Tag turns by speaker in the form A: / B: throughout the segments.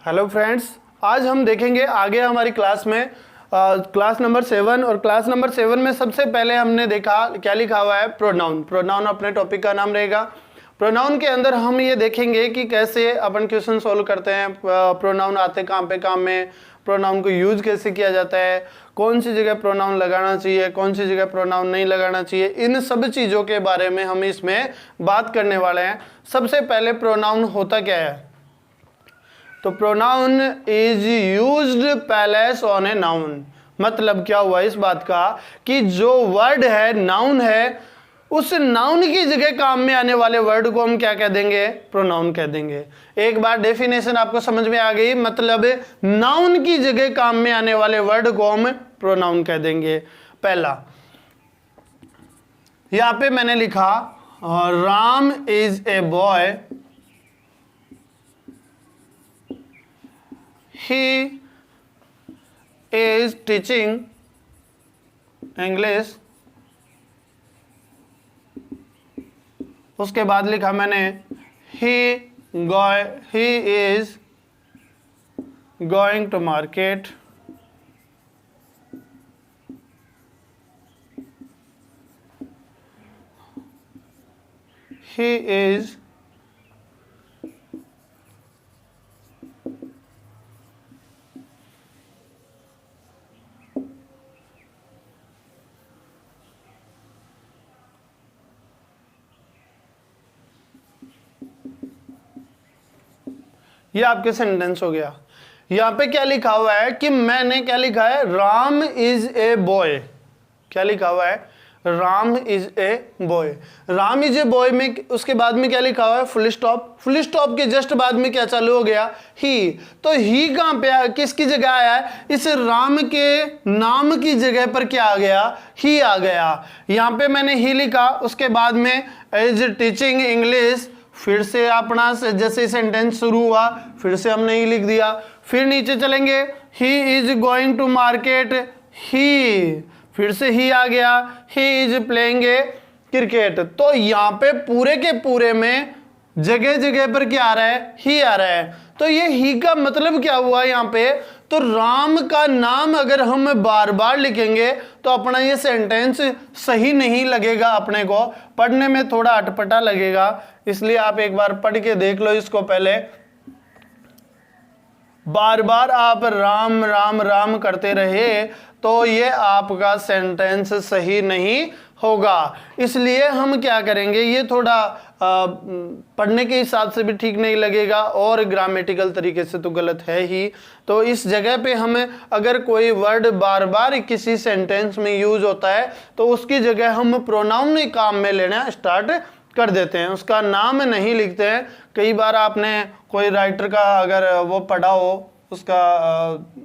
A: Hello friends, आज हम देखेंगे आगे हमारी क्लास में क्लास नंबर 7 और क्लास नंबर 7 में सबसे पहले हमने देखा क्या लिखा हुआ है प्रोनाउन। प्रोनाउन अपने टॉपिक का नाम रहेगा। प्रोनाउन के अंदर हम ये देखेंगे कि कैसे अपन क्वेश्चन सॉल्व करते हैं, प्रोनाउन आते कहाँ पे काम में, प्रोनाउन को यूज कैसे किया जाता है, कौन सी जगह प्रोनाउन लगाना चाहिए, कौन सी जगह प्रोनाउन नहीं लगाना चाहिए, इन सब चीज़ों के बारे में हम इसमें बात करने वाले हैं। सबसे पहले प्रोनाउन होता क्या है? तो pronoun is used palace on a noun. मतलब क्या हुआ इस बात का कि जो वर्ड है नाउन है, उस नाउन की जगह काम में आने वाले वर्ड को हम क्या कह देंगे? प्रोनाउन कह देंगे। एक बार डेफिनेशन आपको समझ में आ गई, मतलब नाउन की जगह काम में आने वाले वर्ड को हम प्रोनाउन कह देंगे। पहला यहां पे मैंने लिखा Ram is a boy, he is teaching English। उसके बाद लिखा मैंने he is going to market। he is ये आपके सेंटेंस हो गया। यहाँ पे क्या लिखा हुआ है कि मैंने क्या लिखा है? Ram is a boy. क्या लिखा हुआ है? Ram is a boy. Ram is a boy में उसके बाद में क्या लिखा हुआ है? Full stop. फुल स्टॉप के जस्ट बाद में क्या चालू हो गया? ही। तो ही कहाँ पे किसकी जगह आया है? इस राम के नाम की जगह पर क्या आ गया? ही आ गया। यहाँ पे मैंने ही लिखा, उसके बाद में इज टीचिंग इंग्लिश। फिर से अपना जैसे सेंटेंस शुरू हुआ फिर से हमने ही लिख दिया। फिर नीचे चलेंगे, he is going to market. He, फिर से ही आ गया। He is playing a cricket. तो यहाँ पे पूरे के पूरे में जगह जगह पर क्या आ रहा है? ही आ रहा है। तो ये ही का मतलब क्या हुआ यहाँ पे? तो राम का नाम अगर हम बार बार लिखेंगे तो अपना ये सेंटेंस सही नहीं लगेगा, अपने को पढ़ने में थोड़ा अटपटा लगेगा। इसलिए आप एक बार पढ़ के देख लो इसको पहले। बार बार आप राम राम राम करते रहे तो ये आपका सेंटेंस सही नहीं होगा। इसलिए हम क्या करेंगे, ये थोड़ा पढ़ने के हिसाब से भी ठीक नहीं लगेगा और ग्रामेटिकल तरीके से तो गलत है ही। तो इस जगह पे हमें अगर कोई वर्ड बार बार किसी सेंटेंस में यूज होता है तो उसकी जगह हम प्रोनाउन काम में लेना स्टार्ट कर देते हैं, उसका नाम नहीं लिखते हैं। कई बार आपने कोई राइटर का अगर वो पढ़ा हो, उसका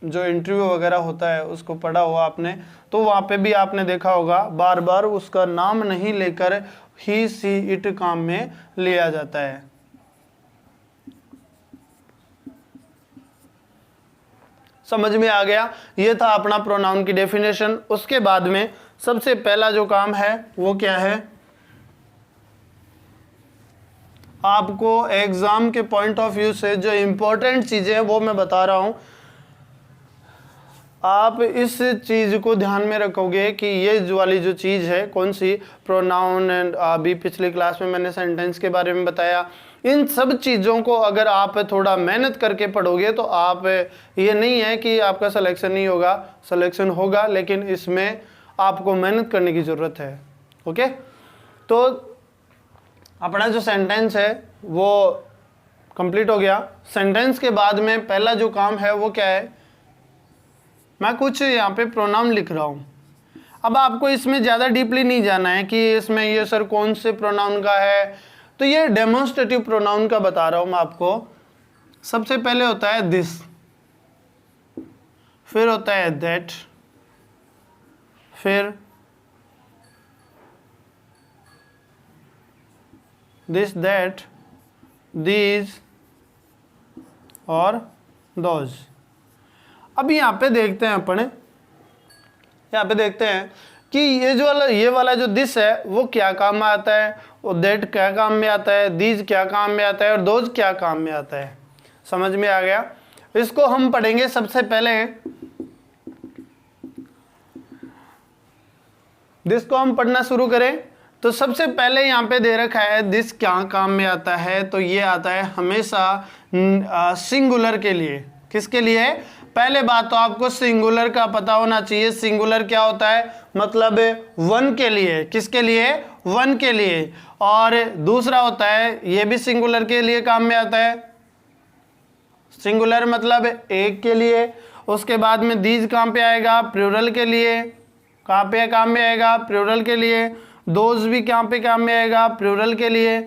A: जो इंटरव्यू वगैरह होता है उसको पढ़ा हो आपने, तो वहाँ पे भी आपने देखा होगा बार बार उसका नाम नहीं लेकर ही सी इट काम में लिया जाता है। समझ में आ गया? ये था अपना प्रोनाउन की डेफिनेशन। उसके बाद में सबसे पहला जो काम है वो क्या है? आपको एग्जाम के पॉइंट ऑफ व्यू से जो इंपॉर्टेंट चीजें हैं वो मैं बता रहा हूं। आप इस चीज को ध्यान में रखोगे कि ये जो वाली जो चीज है कौन सी? प्रोनाउन। एंड अभी पिछली क्लास में मैंने सेंटेंस के बारे में बताया। इन सब चीज़ों को अगर आप थोड़ा मेहनत करके पढ़ोगे तो आप, ये नहीं है कि आपका सिलेक्शन नहीं होगा, सिलेक्शन होगा, लेकिन इसमें आपको मेहनत करने की ज़रूरत है। ओके, तो अपना जो सेंटेंस है वो कंप्लीट हो गया। सेंटेंस के बाद में पहला जो काम है वो क्या है? मैं कुछ यहाँ पे प्रोनाउन लिख रहा हूँ। अब आपको इसमें ज़्यादा डीपली नहीं जाना है कि इसमें ये सर कौन से प्रोनाउन का है, तो ये डेमोन्स्ट्रेटिव प्रोनाउन का बता रहा हूँ मैं आपको। सबसे पहले होता है दिस, फिर होता है दैट, फिर दिस दैट, दीज और दोज। अब यहाँ पे देखते हैं अपन, यहाँ पे देखते हैं कि ये वाला जो दिस है वो क्या काम में आता है, और दैट क्या काम में आता है, दीज क्या काम में आता है और दोज क्या काम में आता है। समझ में आ गया। इसको हम पढ़ेंगे सबसे पहले, दिस को हम पढ़ना शुरू करें तो सबसे पहले यहाँ पे दे रखा है दिस क्या काम में आता है, तो ये आता है हमेशा सिंगुलर के लिए। किसके लिए? पहले बात तो आपको सिंगुलर का पता होना चाहिए। सिंगुलर क्या होता है? मतलब वन के लिए। किसके लिए? वन के लिए। और दूसरा होता है, ये भी सिंगुलर के लिए काम में आता है, सिंगुलर मतलब एक के लिए। उसके बाद में दीज कहाँ पे आएगा? प्लूरल के लिए। कहाँ पे काम में आएगा? प्लूरल के लिए। दोज भी कहाँ पे काम में आएगा? प्लूरल के लिए।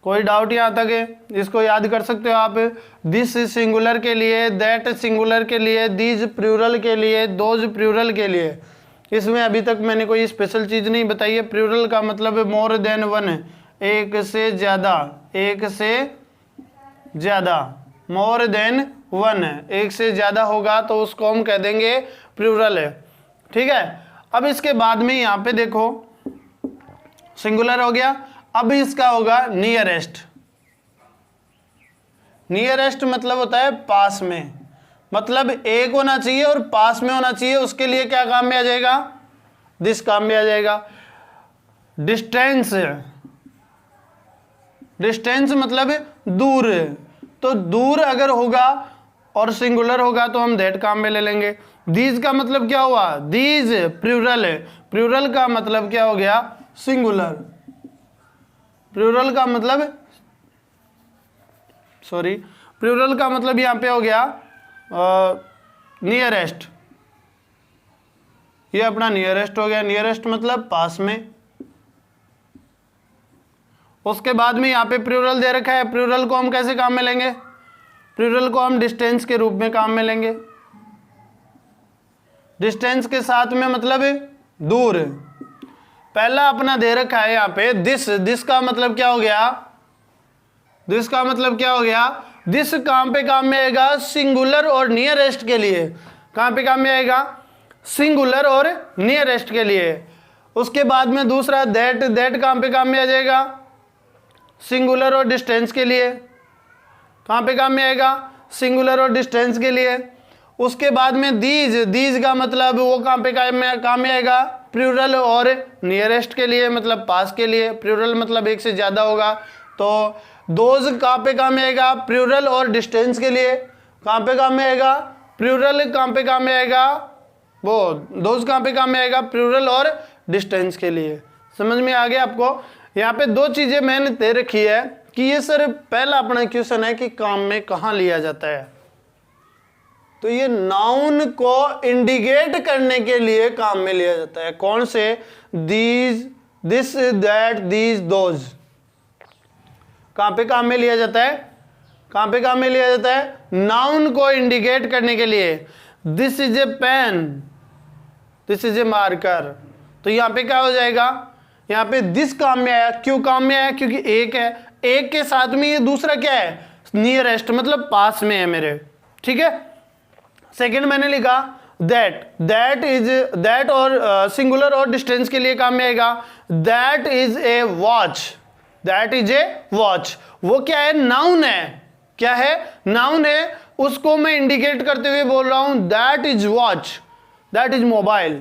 A: कोई डाउट यहाँ तक है? इसको याद कर सकते हो आप। दिस सिंगुलर के लिए, दैट सिंगुलर के लिए, दीज प्लूरल के लिए, दोज प्लूरल के लिए। इसमें अभी तक मैंने कोई स्पेशल चीज़ नहीं बताई है। प्लूरल का मतलब मोर देन वन, एक से ज़्यादा, एक से ज़्यादा, मोर देन वन, एक से ज़्यादा होगा तो उसको हम कह देंगे प्लूरल है। ठीक है। अब इसके बाद में यहाँ पे देखो सिंगुलर हो गया। अब इसका होगा नियरेस्ट। नियरेस्ट मतलब होता है पास में, मतलब एक होना चाहिए और पास में होना चाहिए। उसके लिए क्या काम में आ जाएगा? दिस काम में आ जाएगा। डिस्टेंस, डिस्टेंस मतलब दूर, तो दूर अगर होगा और सिंगुलर होगा तो हम दैट काम में ले लेंगे। दीज का मतलब क्या हुआ? दीज प्लूरल है। प्लूरल का मतलब क्या हो गया? सिंगुलर। प्लूरल का मतलब, सॉरी, प्लूरल का मतलब यहाँ पे हो गया नियरेस्ट। ये अपना नियरेस्ट हो गया। नियरेस्ट मतलब पास में। उसके बाद में यहाँ पे प्लूरल दे रखा है। प्लूरल को हम कैसे काम में लेंगे? प्लूरल को हम डिस्टेंस के रूप में काम में लेंगे। डिस्टेंस के साथ में मतलब दूर। पहला अपना दे रखा है यहाँ पे दिस। दिस का मतलब क्या हो गया? दिस का मतलब क्या हो गया? दिस कहाँ पे काम में आएगा? सिंगुलर और नियरेस्ट के लिए। कहाँ पे काम में आएगा? सिंगुलर और नियरेस्ट के लिए। उसके बाद में दूसरा दैट। दैट कहाँ पे काम में आ जाएगा? सिंगुलर और डिस्टेंस के लिए। कहाँ पे काम में आएगा? सिंगुलर और डिस्टेंस के लिए। उसके बाद में दीज। दीज का मतलब वो कहाँ पे काम में आएगा? प्लूरल और नियरेस्ट के लिए, मतलब पास के लिए। प्लूरल मतलब एक से ज़्यादा होगा। तो दोज कहाँ पे काम में आएगा? प्लूरल और डिस्टेंस के लिए। कहाँ पे काम में आएगा? प्लूरल कहाँ पे काम में आएगा? वो दोज कहाँ पे काम में आएगा? प्लूरल और डिस्टेंस के लिए। समझ में आ गया आपको? यहाँ पे दो चीज़ें मैंने दे रखी है कि ये सर पहला अपना क्वेश्चन है कि काम में कहाँ लिया जाता है, तो ये नाउन को इंडिकेट करने के लिए काम में लिया जाता है। कौन से? These, this, that, these, those. कहाँ पे काम में लिया जाता है? कहाँ पे काम में लिया जाता है? नाउन को इंडिकेट करने के लिए। This is a pen, this is a marker. तो यहाँ पे क्या हो जाएगा? यहाँ पे दिस काम में आया। क्यों काम में आया? क्योंकि एक है। एक के साथ में ये दूसरा क्या है? नियरेस्ट, मतलब पास में है मेरे। ठीक है। सेकंड मैंने लिखा दैट। दैट इज, दैट और सिंगुलर और डिस्टेंस के लिए काम में आएगा। That is a watch. That is a watch. वो क्या है? नाउन है। क्या है? नाउन है। उसको मैं इंडिकेट करते हुए बोल रहा हूं that is watch, that is mobile,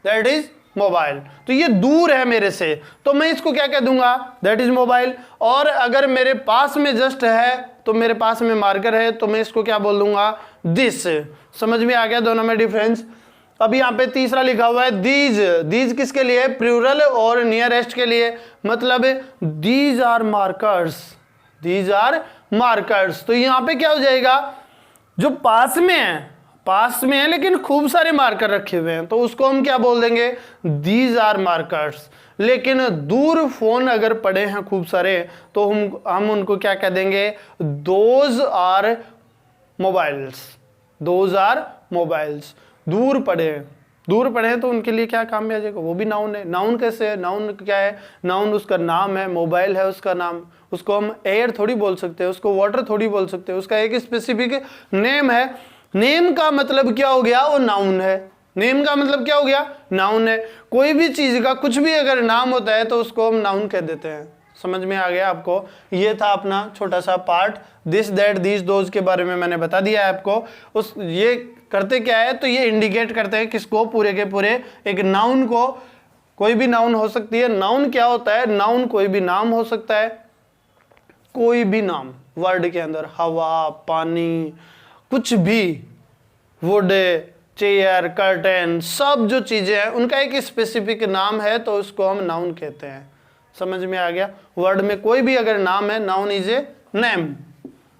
A: that is mobile. तो ये दूर है मेरे से, तो मैं इसको क्या कह दूंगा? That is mobile. और अगर मेरे पास में जस्ट है, तो मेरे पास में मार्कर है, तो मैं इसको क्या बोल दूंगा? दिस। समझ में आ गया दोनों में डिफरेंस? अब यहाँ पे तीसरा लिखा हुआ है दीज। दीज किसके लिए? प्लूरल और नियरेस्ट के लिए। मतलब these are markers, these are markers. तो यहाँ पे क्या हो जाएगा? जो पास में है, पास में है लेकिन खूब सारे मार्कर रखे हुए हैं, तो उसको हम क्या बोल देंगे? These are markers. लेकिन दूर फोन अगर पड़े हैं खूब सारे, तो हम उनको क्या कह देंगे? Those are mobiles, those are mobiles. दूर पड़े हैं, दूर पड़े हैं तो उनके लिए क्या काम में आ जाएगा? वो भी नाउन है। नाउन कैसे है? नाउन क्या है? नाउन उसका नाम है, मोबाइल है उसका नाम। उसको हम एयर थोड़ी बोल सकते हैं, उसको वाटर थोड़ी बोल सकते हैं, उसका एक स्पेसिफिक नेम है। नेम का मतलब क्या हो गया? वो नाउन है। नेम का मतलब क्या हो गया? नाउन है। कोई भी चीज का कुछ भी अगर नाम होता है तो उसको हम नाउन कह देते हैं। समझ में आ गया आपको। ये था अपना छोटा सा part, this that these those के बारे में मैंने बता दिया है आपको। उस ये करते क्या है, तो ये इंडिकेट करते हैं किसको, पूरे के पूरे एक नाउन को। कोई भी नाउन हो सकती है। नाउन क्या होता है, नाउन कोई भी नाम हो सकता है, कोई भी नाम वर्ड के अंदर, हवा, पानी, कुछ भी, वुड, चेयर, कर्टेन, सब जो चीजें हैं उनका एक स्पेसिफिक नाम है, तो उसको हम नाउन कहते हैं। समझ में आ गया। वर्ड में कोई भी अगर नाम है, noun is a name,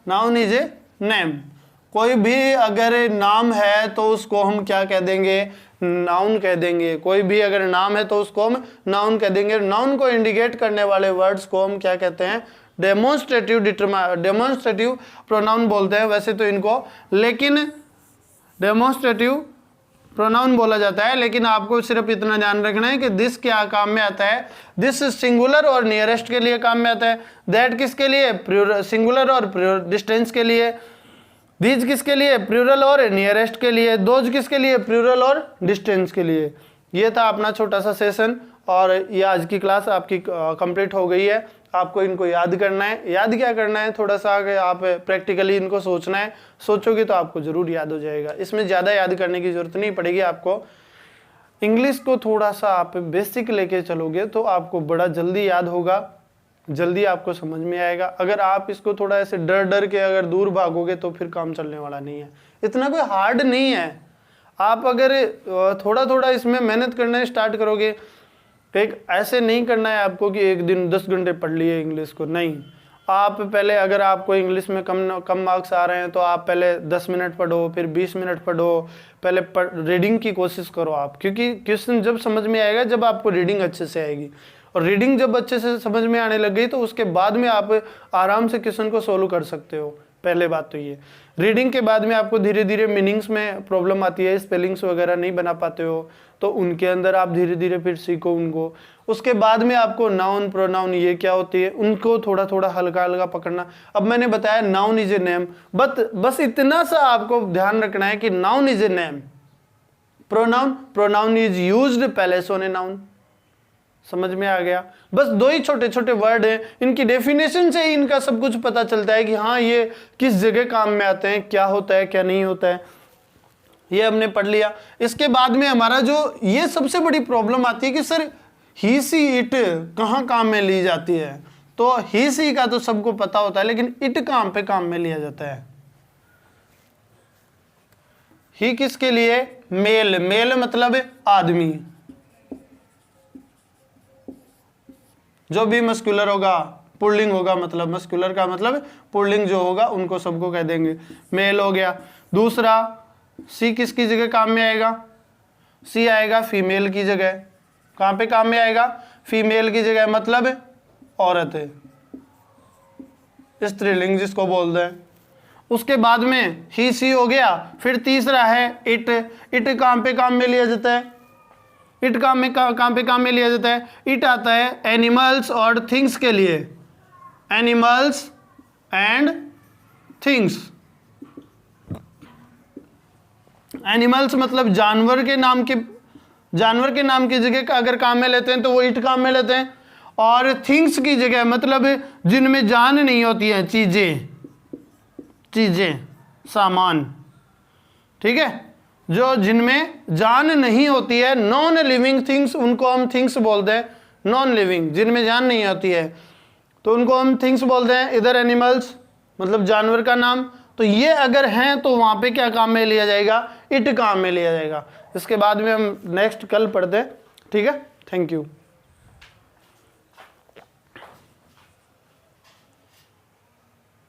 A: noun is a name. कोई भी अगर नाम है तो उसको हम क्या कह देंगे, नाउन कह देंगे। कोई भी अगर नाम है तो उसको हम नाउन कह देंगे। नाउन को इंडिकेट करने वाले वर्ड्स को हम क्या कहते हैं, डेमोन्स्ट्रेटिव प्रोनाउन बोलते हैं वैसे तो इनको, लेकिन डेमोन्स्ट्रेटिव प्रोनाउन बोला जाता है। लेकिन आपको सिर्फ इतना ध्यान रखना है कि दिस क्या काम में आता है, दिस सिंगुलर और नियरेस्ट के लिए काम में आता है, दैट किसके लिए, सिंगुलर और डिस्टेंस के लिए, दीज किसके लिए, प्लूरल और नियरेस्ट के लिए, दोज किसके लिए, प्लूरल और डिस्टेंस के लिए। ये था अपना छोटा सा सेशन और ये आज की क्लास आपकी कंप्लीट हो गई है। आपको इनको याद करना है। याद क्या करना है, थोड़ा सा अगर आप प्रैक्टिकली इनको सोचना है, सोचोगे तो आपको ज़रूर याद हो जाएगा। इसमें ज़्यादा याद करने की ज़रूरत नहीं पड़ेगी आपको। इंग्लिश को थोड़ा सा आप बेसिक लेके चलोगे तो आपको बड़ा जल्दी याद होगा, जल्दी आपको समझ में आएगा। अगर आप इसको थोड़ा ऐसे डर डर के अगर दूर भागोगे तो फिर काम चलने वाला नहीं है। इतना कोई हार्ड नहीं है। आप अगर थोड़ा थोड़ा इसमें मेहनत करना स्टार्ट करोगे, एक ऐसे नहीं करना है आपको कि एक दिन 10 घंटे पढ़ लिए इंग्लिश को, नहीं। आप पहले, अगर आपको इंग्लिश में कम मार्क्स आ रहे हैं तो आप पहले 10 मिनट पढ़ो, फिर 20 मिनट पढ़ो, पहले रीडिंग की कोशिश करो आप, क्योंकि क्वेश्चन जब समझ में आएगा जब आपको रीडिंग अच्छे से आएगी। और रीडिंग जब अच्छे से समझ में आने लग गई तो उसके बाद में आप आराम से क्वेश्चन को सोल्व कर सकते हो। पहले बात तो ये, रीडिंग के बाद में आपको धीरे धीरे मीनिंग्स में प्रॉब्लम आती है, स्पेलिंग्स वगैरह नहीं बना पाते हो, तो उनके अंदर आप धीरे धीरे फिर सीखो उनको। उसके बाद में आपको नाउन, प्रोनाउन ये क्या होती है उनको थोड़ा थोड़ा हल्का हल्का पकड़ना। अब मैंने बताया नाउन इज ए नेम, बस इतना सा आपको ध्यान रखना है कि noun is a name, pronoun is used palace on a noun. समझ में आ गया। बस 2 ही छोटे छोटे वर्ड हैं, इनकी डेफिनेशन से ही इनका सब कुछ पता चलता है कि हाँ ये किस जगह काम में आते हैं, क्या होता है क्या नहीं होता है, ये हमने पढ़ लिया। इसके बाद में हमारा जो ये सबसे बड़ी प्रॉब्लम आती है कि सर ही सी इट कहाँ काम में ली जाती है। तो ही सी का तो सबको पता होता है, लेकिन इट कहाँ पे काम में लिया जाता है। ही किसके लिए, मेल, मेल मतलब आदमी, जो भी मस्कुलर होगा, पुल्लिंग होगा, मतलब मस्कुलर का मतलब पुल्लिंग जो होगा उनको सबको कह देंगे मेल हो गया। दूसरा सी किसकी जगह काम में आएगा, सी आएगा फीमेल की जगह। कहाँ पे काम में आएगा, फीमेल की जगह, मतलब औरत है, स्त्रीलिंग जिसको बोलते हैं। उसके बाद में ही सी हो गया। फिर तीसरा है इट। इट कहाँ पे काम में लिया जाता है, इट कहाँ पे काम में लिया जाता है, इट आता है एनिमल्स और थिंग्स के लिए, एनिमल्स एंड थिंग्स। एनिमल्स मतलब जानवर के नाम की जगह का अगर काम में लेते हैं तो वो इट काम में लेते हैं। और थिंग्स की जगह मतलब जिनमें जान नहीं होती है, चीजें, सामान, ठीक है, जो जिनमें जान नहीं होती है, नॉन लिविंग थिंग्स, उनको हम थिंग्स बोलते हैं। नॉन लिविंग, जिनमें जान नहीं होती है तो उनको हम थिंग्स बोलते हैं। इधर एनिमल्स मतलब जानवर का नाम, तो ये अगर हैं तो वहां पे क्या काम में लिया जाएगा, इट काम में लिया जाएगा। इसके बाद में हम नेक्स्ट कल पढ़ते हैं, ठीक है। Thank you.